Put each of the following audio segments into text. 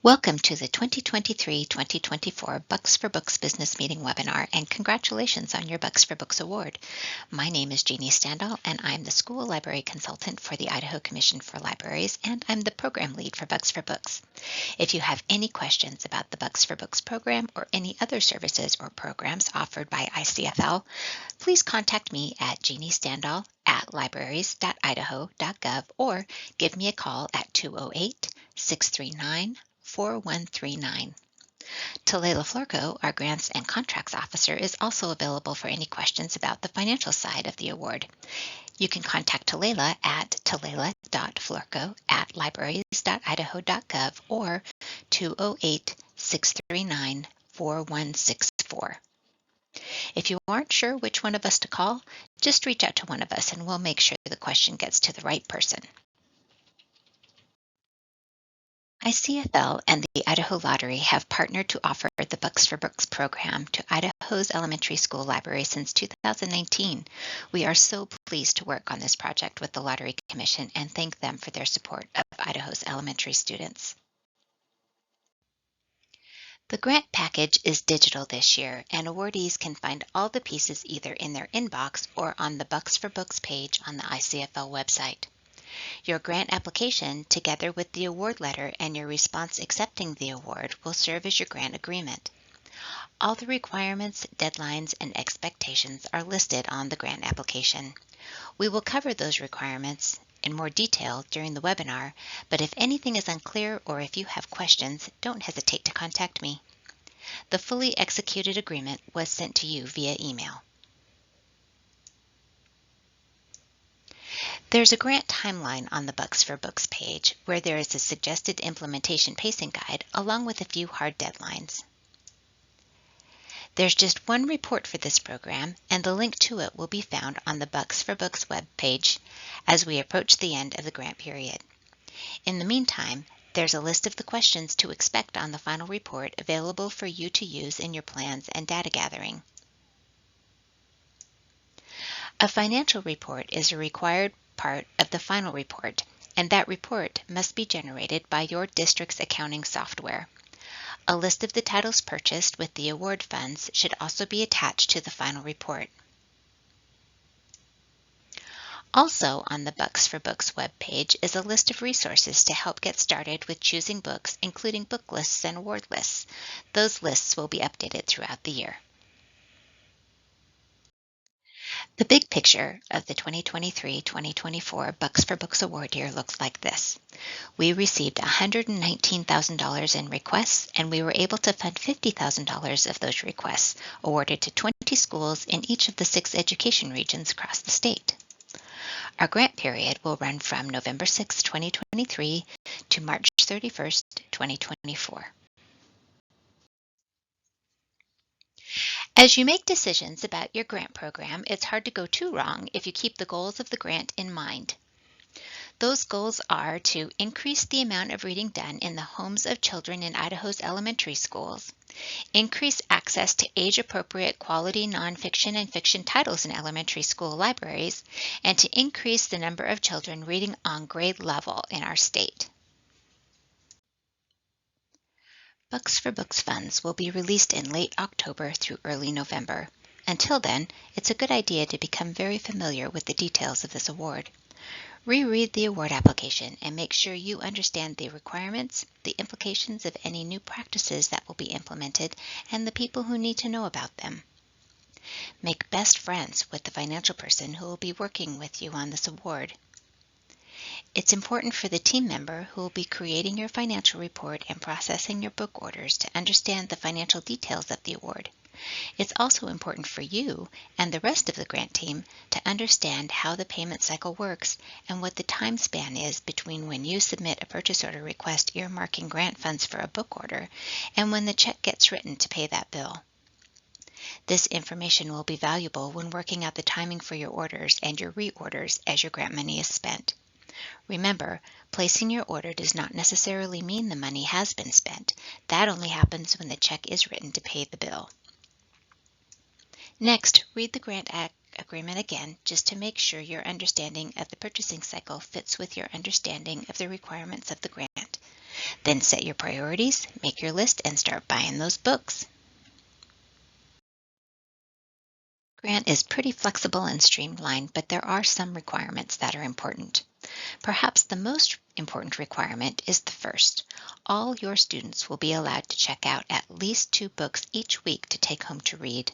Welcome to the 2023-2024 Bucks for Books Business Meeting webinar, and congratulations on your Bucks for Books award. My name is Jeannie Standall, and I'm the School Library Consultant for the Idaho Commission for Libraries, and I'm the Program Lead for Bucks for Books. If you have any questions about the Bucks for Books program or any other services or programs offered by ICfL, please contact me at jeanniestandall@libraries.idaho.gov or give me a call at 208-639-4139. Talela Florco, our Grants and Contracts Officer, is also available for any questions about the financial side of the award. You can contact Talela at talela.florco@libraries.idaho.gov or 208-639-4164. If you aren't sure which one of us to call, just reach out to one of us and we'll make sure the question gets to the right person. ICfL and the Idaho Lottery have partnered to offer the Bucks for Books program to Idaho's elementary school library since 2019. We are so pleased to work on this project with the Lottery Commission and thank them for their support of Idaho's elementary students. The grant package is digital this year, and awardees can find all the pieces either in their inbox or on the Bucks for Books page on the ICfL website. Your grant application, together with the award letter and your response accepting the award, will serve as your grant agreement. All the requirements, deadlines, and expectations are listed on the grant application. We will cover those requirements in more detail during the webinar, but if anything is unclear or if you have questions, don't hesitate to contact me. The fully executed agreement was sent to you via email. There's a grant timeline on the Bucks for Books page where there is a suggested implementation pacing guide along with a few hard deadlines. There's just one report for this program, and the link to it will be found on the Bucks for Books web page as we approach the end of the grant period. In the meantime, there's a list of the questions to expect on the final report available for you to use in your plans and data gathering. A financial report is a required part of the final report, and that report must be generated by your district's accounting software. A list of the titles purchased with the award funds should also be attached to the final report. Also on the Bucks for Books webpage is a list of resources to help get started with choosing books, including book lists and award lists. Those lists will be updated throughout the year. The big picture of the 2023-2024 Bucks for Books award year looks like this. We received $119,000 in requests, and we were able to fund $50,000 of those requests, awarded to 20 schools in each of the 6 education regions across the state. Our grant period will run from November 6, 2023 to March 31, 2024. As you make decisions about your grant program, it's hard to go too wrong if you keep the goals of the grant in mind. Those goals are to increase the amount of reading done in the homes of children in Idaho's elementary schools, increase access to age-appropriate quality nonfiction and fiction titles in elementary school libraries, and to increase the number of children reading on grade level in our state. Bucks for Books funds will be released in late October through early November. Until then, it's a good idea to become very familiar with the details of this award. Reread the award application and make sure you understand the requirements, the implications of any new practices that will be implemented, and the people who need to know about them. Make best friends with the financial person who will be working with you on this award. It's important for the team member who will be creating your financial report and processing your book orders to understand the financial details of the award. It's also important for you and the rest of the grant team to understand how the payment cycle works and what the time span is between when you submit a purchase order request earmarking grant funds for a book order and when the check gets written to pay that bill. This information will be valuable when working out the timing for your orders and your reorders as your grant money is spent. Remember, placing your order does not necessarily mean the money has been spent. That only happens when the check is written to pay the bill. Next, read the grant agreement again just to make sure your understanding of the purchasing cycle fits with your understanding of the requirements of the grant. Then set your priorities, make your list, and start buying those books. Grant is pretty flexible and streamlined, but there are some requirements that are important. Perhaps the most important requirement is the first. All your students will be allowed to check out at least 2 books each week to take home to read.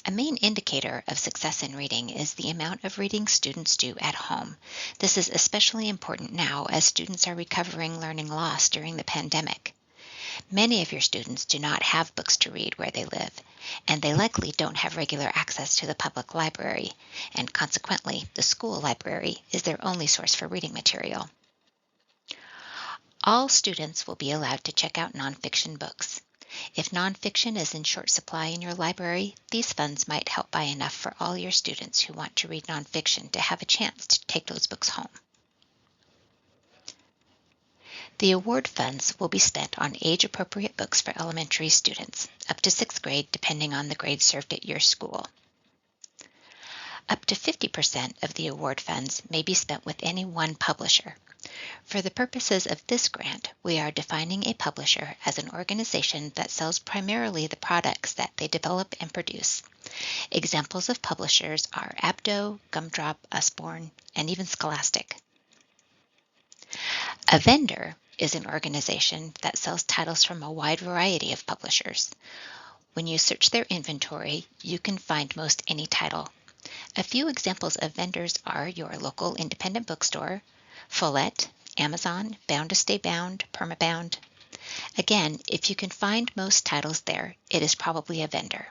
A main indicator of success in reading is the amount of reading students do at home. This is especially important now as students are recovering learning loss during the pandemic. Many of your students do not have books to read where they live, and they likely don't have regular access to the public library, and consequently, the school library is their only source for reading material. All students will be allowed to check out nonfiction books. If nonfiction is in short supply in your library, these funds might help buy enough for all your students who want to read nonfiction to have a chance to take those books home. The award funds will be spent on age-appropriate books for elementary students, up to 6th grade depending on the grade served at your school. Up to 50% of the award funds may be spent with any one publisher. For the purposes of this grant, we are defining a publisher as an organization that sells primarily the products that they develop and produce. Examples of publishers are Abdo, Gumdrop, Usborne, and even Scholastic. A vendor is an organization that sells titles from a wide variety of publishers. When you search their inventory, you can find most any title. A few examples of vendors are your local independent bookstore, Follett, Amazon, Bound to Stay Bound, Permabound. Again, if you can find most titles there, it is probably a vendor.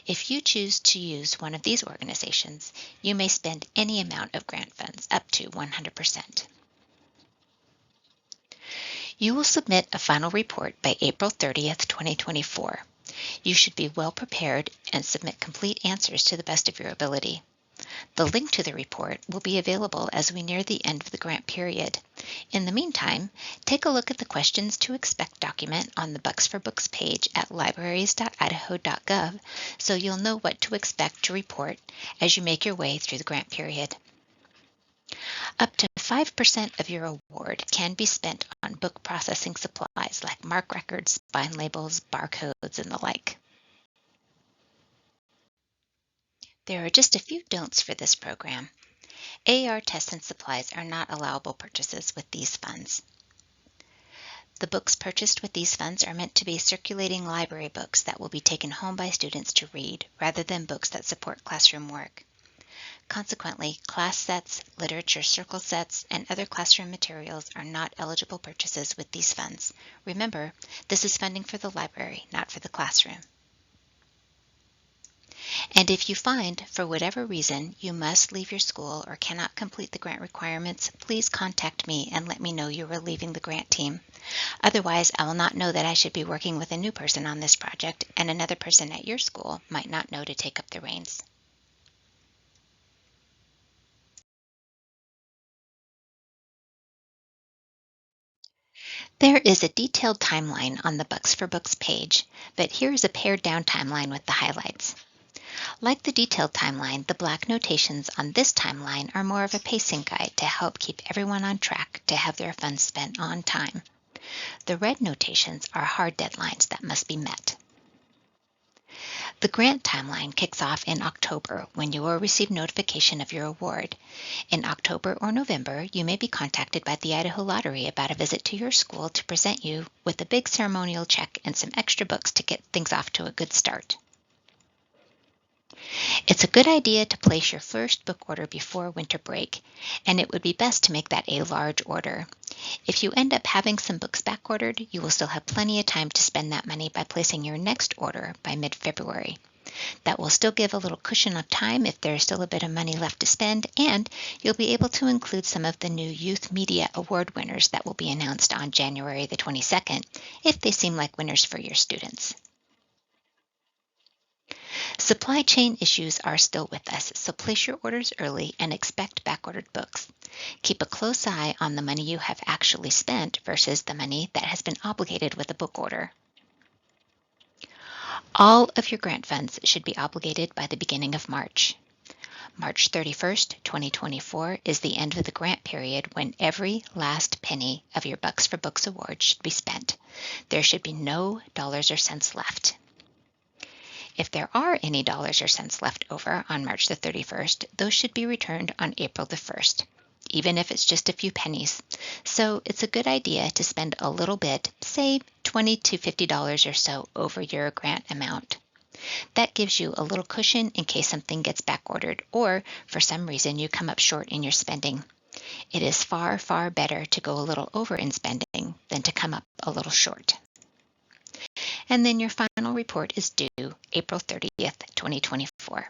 If you choose to use one of these organizations, you may spend any amount of grant funds, up to 100%. You will submit a final report by April 30th, 2024. You should be well prepared and submit complete answers to the best of your ability. The link to the report will be available as we near the end of the grant period. In the meantime, take a look at the Questions to Expect document on the Bucks for Books page at libraries.idaho.gov so you'll know what to expect to report as you make your way through the grant period. Up to 5% of your award can be spent on book processing supplies like mark records, spine labels, barcodes, and the like. There are just a few don'ts for this program. AR tests and supplies are not allowable purchases with these funds. The books purchased with these funds are meant to be circulating library books that will be taken home by students to read, rather than books that support classroom work. Consequently, class sets, literature circle sets, and other classroom materials are not eligible purchases with these funds. Remember, this is funding for the library, not for the classroom. And if you find, for whatever reason, you must leave your school or cannot complete the grant requirements, please contact me and let me know you are leaving the grant team. Otherwise, I will not know that I should be working with a new person on this project, and another person at your school might not know to take up the reins. There is a detailed timeline on the Bucks for Books page, but here is a pared down timeline with the highlights. Like the detailed timeline, the black notations on this timeline are more of a pacing guide to help keep everyone on track to have their funds spent on time. The red notations are hard deadlines that must be met. The grant timeline kicks off in October when you will receive notification of your award. In October or November, you may be contacted by the Idaho Lottery about a visit to your school to present you with a big ceremonial check and some extra books to get things off to a good start. It's a good idea to place your first book order before winter break, and it would be best to make that a large order. If you end up having some books back ordered, you will still have plenty of time to spend that money by placing your next order by mid-February. That will still give a little cushion of time if there is still a bit of money left to spend, and you'll be able to include some of the new Youth Media Award winners that will be announced on January the 22nd, if they seem like winners for your students. Supply chain issues are still with us, so place your orders early and expect back-ordered books. Keep a close eye on the money you have actually spent versus the money that has been obligated with a book order. All of your grant funds should be obligated by the beginning of March. March 31st, 2024 is the end of the grant period when every last penny of your Bucks for Books award should be spent. There should be no dollars or cents left. If there are any dollars or cents left over on March the 31st, those should be returned on April the 1st, even if it's just a few pennies. So it's a good idea to spend a little bit, say $20 to $50 or so over your grant amount. That gives you a little cushion in case something gets backordered or for some reason you come up short in your spending. It is far, far better to go a little over in spending than to come up a little short. And then your final report is due April 30th, 2024.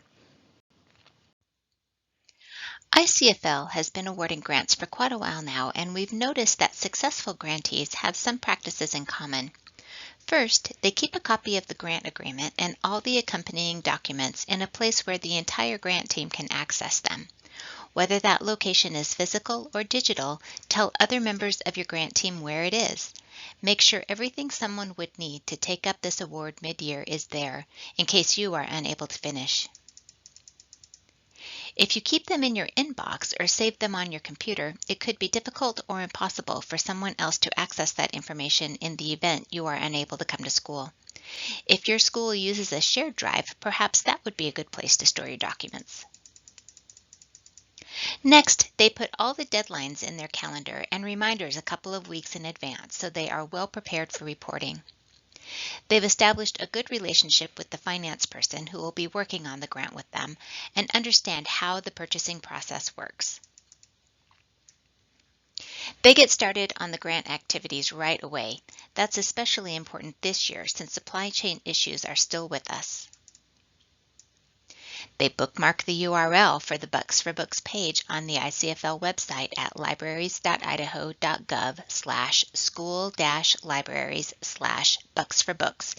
ICfL has been awarding grants for quite a while now, and we've noticed that successful grantees have some practices in common. First, they keep a copy of the grant agreement and all the accompanying documents in a place where the entire grant team can access them. Whether that location is physical or digital, tell other members of your grant team where it is. Make sure everything someone would need to take up this award mid-year is there, in case you are unable to finish. If you keep them in your inbox or save them on your computer, it could be difficult or impossible for someone else to access that information in the event you are unable to come to school. If your school uses a shared drive, perhaps that would be a good place to store your documents. Next, they put all the deadlines in their calendar and reminders a couple of weeks in advance so they are well prepared for reporting. They've established a good relationship with the finance person who will be working on the grant with them and understand how the purchasing process works. They get started on the grant activities right away. That's especially important this year since supply chain issues are still with us. They bookmark the URL for the Bucks for Books page on the ICfL website at libraries.idaho.gov/school-libraries/Bucks for Books,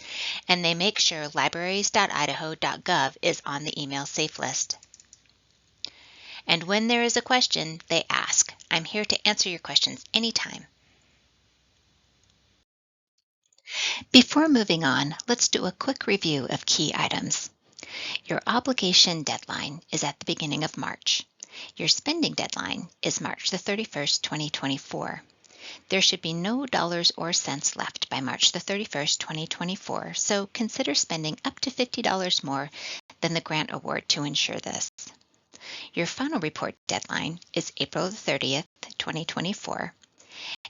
and they make sure libraries.idaho.gov is on the email safe list. And when there is a question, they ask. I'm here to answer your questions anytime. Before moving on, let's do a quick review of key items. Your obligation deadline is at the beginning of March. Your spending deadline is March the 31st, 2024. There should be no dollars or cents left by March the 31st, 2024, so consider spending up to $50 more than the grant award to ensure this. Your final report deadline is April the 30th, 2024,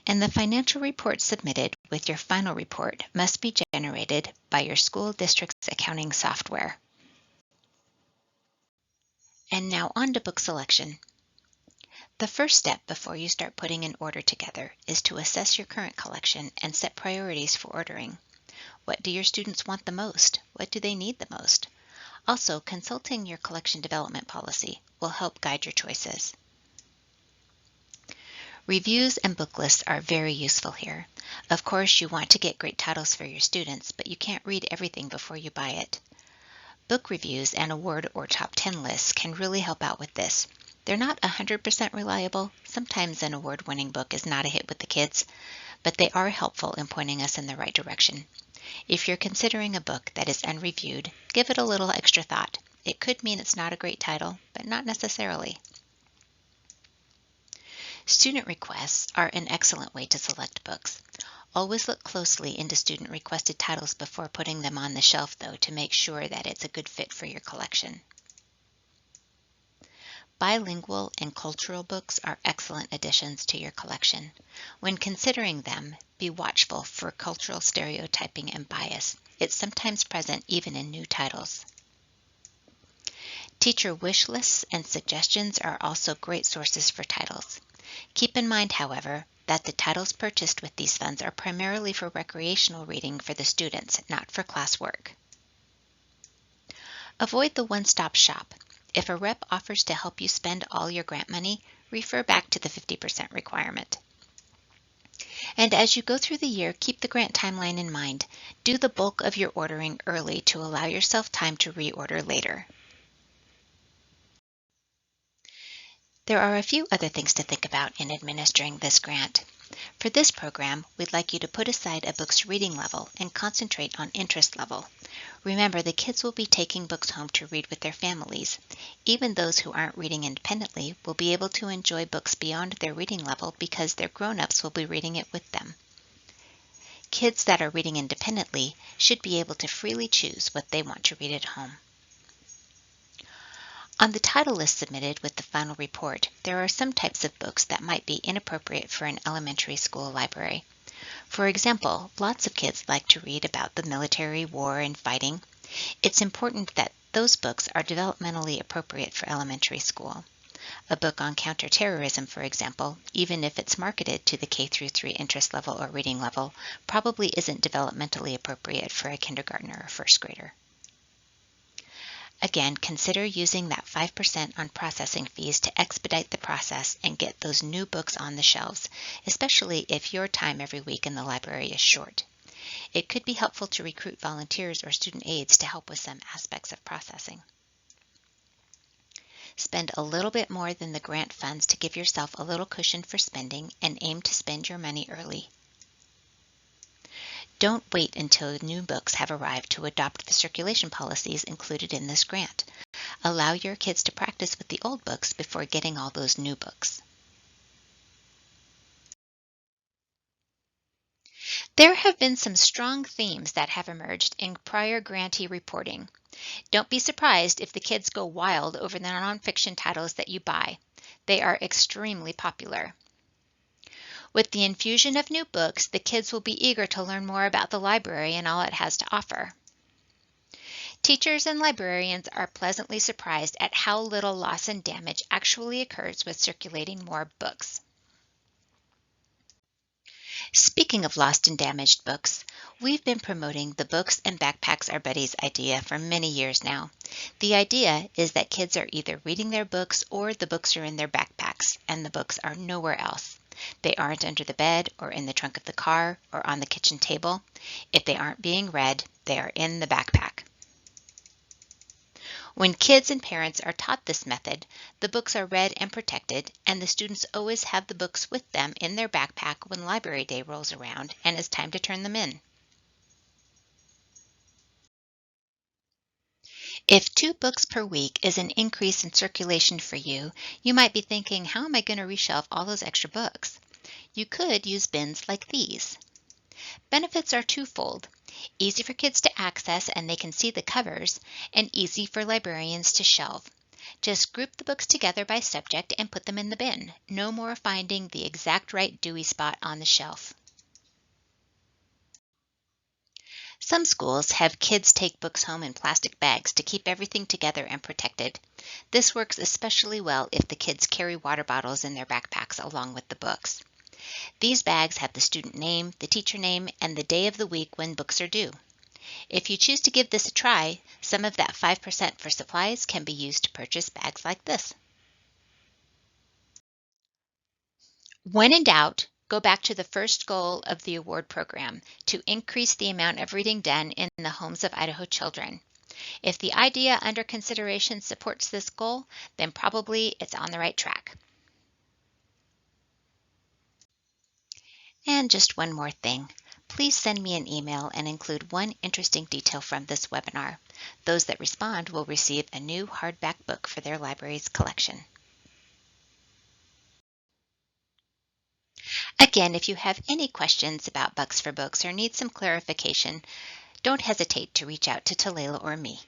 and the financial report submitted with your final report must be generated by your school district's accounting software. And now on to book selection. The first step before you start putting an order together is to assess your current collection and set priorities for ordering. What do your students want the most? What do they need the most? Also, consulting your collection development policy will help guide your choices. Reviews and book lists are very useful here. Of course, you want to get great titles for your students, but you can't read everything before you buy it. Book reviews and award or top 10 lists can really help out with this. They're not 100% reliable. Sometimes an award-winning book is not a hit with the kids, but they are helpful in pointing us in the right direction. If you're considering a book that is unreviewed, give it a little extra thought. It could mean it's not a great title, but not necessarily. Student requests are an excellent way to select books. Always look closely into student-requested titles before putting them on the shelf, though, to make sure that it's a good fit for your collection. Bilingual and cultural books are excellent additions to your collection. When considering them, be watchful for cultural stereotyping and bias. It's sometimes present even in new titles. Teacher wish lists and suggestions are also great sources for titles. Keep in mind, however, that the titles purchased with these funds are primarily for recreational reading for the students, not for classwork. Avoid the one-stop shop. If a rep offers to help you spend all your grant money, refer back to the 50% requirement. And as you go through the year, keep the grant timeline in mind. Do the bulk of your ordering early to allow yourself time to reorder later. There are a few other things to think about in administering this grant. For this program, we'd like you to put aside a book's reading level and concentrate on interest level. Remember, the kids will be taking books home to read with their families. Even those who aren't reading independently will be able to enjoy books beyond their reading level because their grown-ups will be reading it with them. Kids that are reading independently should be able to freely choose what they want to read at home. On the title list submitted with the final report, there are some types of books that might be inappropriate for an elementary school library. For example, lots of kids like to read about the military, war, and fighting. It's important that those books are developmentally appropriate for elementary school. A book on counterterrorism, for example, even if it's marketed to the K-3 interest level or reading level, probably isn't developmentally appropriate for a kindergartner or first grader. Again, consider using that 5% on processing fees to expedite the process and get those new books on the shelves, especially if your time every week in the library is short. It could be helpful to recruit volunteers or student aides to help with some aspects of processing. Spend a little bit more than the grant funds to give yourself a little cushion for spending and aim to spend your money early. Don't wait until new books have arrived to adopt the circulation policies included in this grant. Allow your kids to practice with the old books before getting all those new books. There have been some strong themes that have emerged in prior grantee reporting. Don't be surprised if the kids go wild over the nonfiction titles that you buy. They are extremely popular. With the infusion of new books, the kids will be eager to learn more about the library and all it has to offer. Teachers and librarians are pleasantly surprised at how little loss and damage actually occurs with circulating more books. Speaking of lost and damaged books, we've been promoting the Books and Backpacks Are Buddies idea for many years now. The idea is that kids are either reading their books or the books are in their backpacks and the books are nowhere else. They aren't under the bed or in the trunk of the car or on the kitchen table. If they aren't being read, they are in the backpack. When kids and parents are taught this method, the books are read and protected, and the students always have the books with them in their backpack when library day rolls around and it's time to turn them in. If 2 books per week is an increase in circulation for you, you might be thinking, how am I going to reshelve all those extra books? You could use bins like these. Benefits are twofold: easy for kids to access and they can see the covers, and easy for librarians to shelve. Just group the books together by subject and put them in the bin. No more finding the exact right Dewey spot on the shelf. Some schools have kids take books home in plastic bags to keep everything together and protected. This works especially well if the kids carry water bottles in their backpacks along with the books. These bags have the student name, the teacher name, and the day of the week when books are due. If you choose to give this a try, some of that 5% for supplies can be used to purchase bags like this. When in doubt, go back to the first goal of the award program, to increase the amount of reading done in the homes of Idaho children. If the idea under consideration supports this goal, then probably it's on the right track. And just one more thing. Please send me an email and include one interesting detail from this webinar. Those that respond will receive a new hardback book for their library's collection. Again, if you have any questions about Bucks for Books or need some clarification, don't hesitate to reach out to Talela or me.